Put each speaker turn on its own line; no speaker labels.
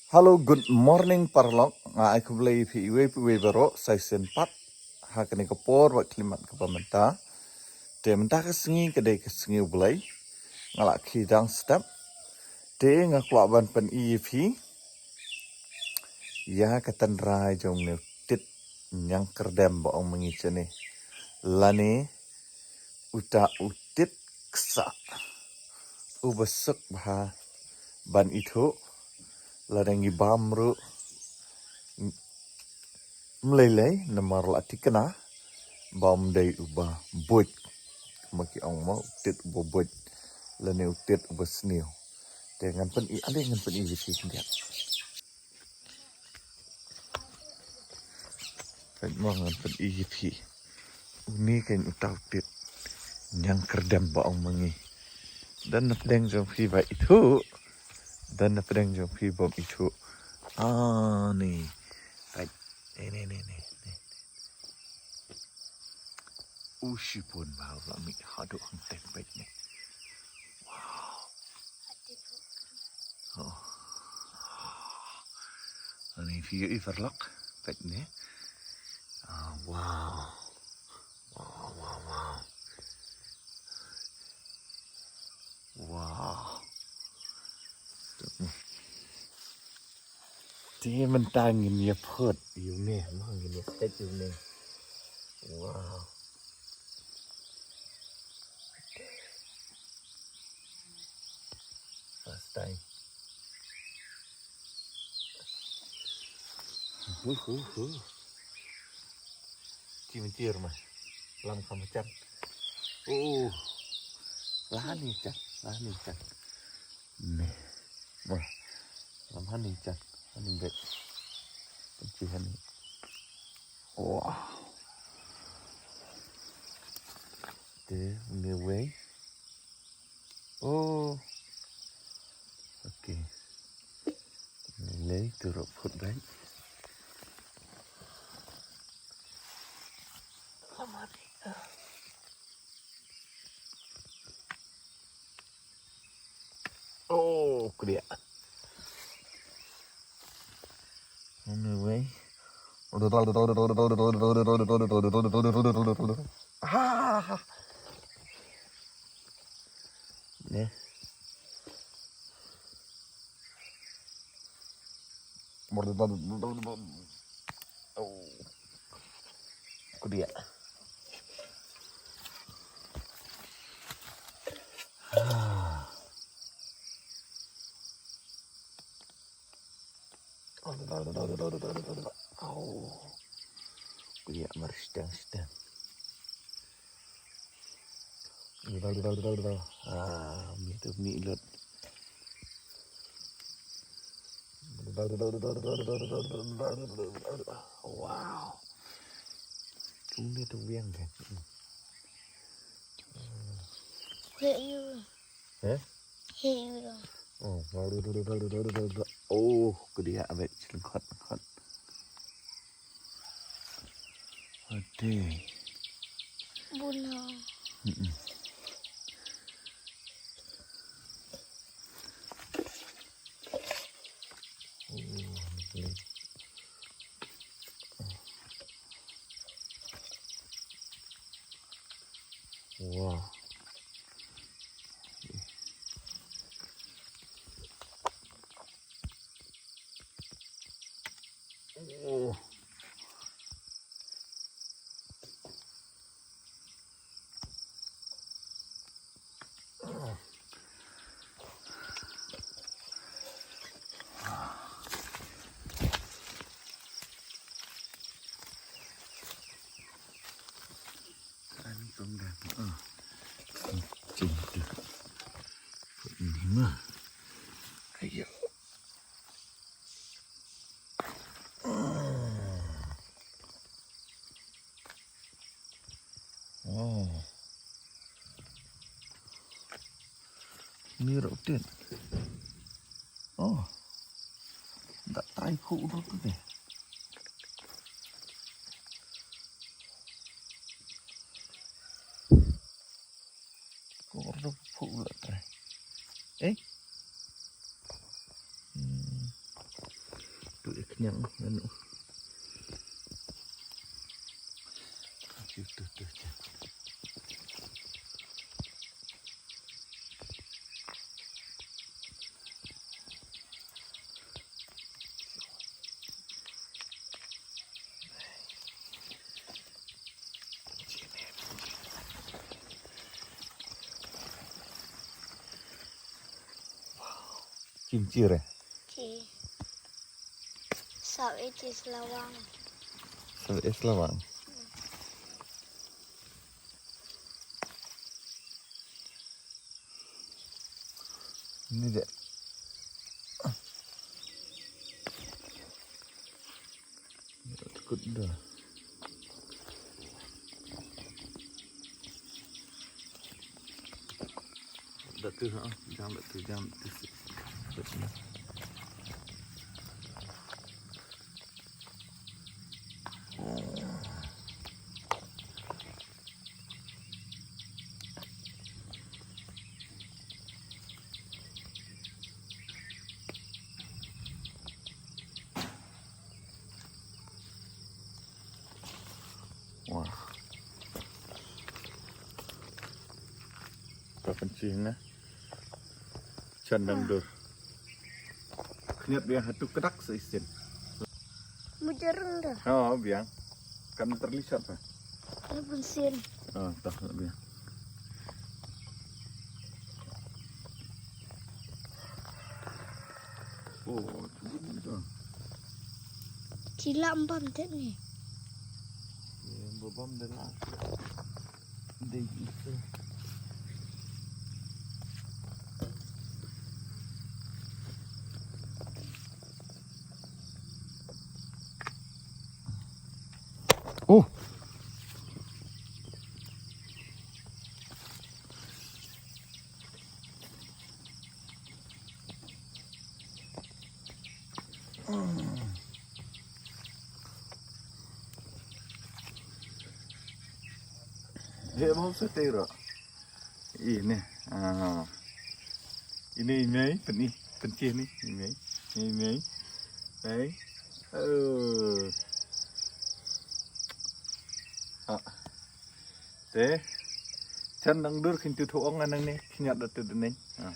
Halo, good morning parlok. Aku beli iwe baro season 4. Hakani kapor wa klimat ka pamenta. Te menta ka sengi kedai ka sengi ulai. Ngalak kidang step. Te ngaklak ban pen EV. Ya katan rai jong ne tit nyang kerdem ba ong mengicene. Lani uta utit ksa. Ubesek bah ban itu. Ladangi bamru. Melelai namar latikana. Bam day uba buik. Maki ong mau tit uba buik. Lani utit uba seniu. Dengan pen i ale ngan pen i visi kendiat. Kan mo ngan pen i visi. Uni kan utau tit. Nyang kerdam baong mangi. Dan napedeng jong fi ba itu. Dan napedeng jong fi bom itu. Ah nih. Baik. Nih. Ushi pun bau lami. Aduh hantek baik nih. Wow. Oh. Ini video iverlok. Baik nih. Wow. Wow. Dia mentangin ya pot. Yung nih. Mangin ya stek yung nih. Wow. First time. Cimentir mah. Lam kamu cat. Lahan nih cat. Nih. Wah. Lam hani cat. Hani bet. Penci hani. Wow. Dia on way. Oh. Okay. Lấy từ rộng phút đấy. Oh, dia. On the way. Ah. Nè. Oh. Dia. Oh. Dia merstang. Itu milut. Wow. Chúng đi từ viên kìa.
Hiện
Hả?
rồi.
Cái đi hạ vậy chứ khẩn. Đi.
Buồn hò.
Wow. Oh. Anh cũng đẹp. Chỉnh được. Ini mah. Ayo. Oh. Ini rotin. Oh. Enggak tai khu đâu tuh deh. Kok udah phụ lại tai. tu kenyang anu. Itu tu. Kincir eh.
Ci. Sao itu selawang.
Es lawang. Ini dek. Takut dah. Dah tu ha, jam tu. Betul. Wah. Kepencing nah. Candang dur. Kenyat biang hatu kedak seisen.
Mujareng dah.
Oh, biang. Kan terlihat lah.
Ada bensin.
Oh, tak biang. Oh, tu.
Cila empam tet ni.
Ya, bobam dah lah. Dia itu. Oh. Dia mau setera. Ini. Ah. Ini pencih ni. Ini. Baik. Oh. Ah. Teh. Candang dur kintu thuong anang ni. Kinyat datu ni. Ah.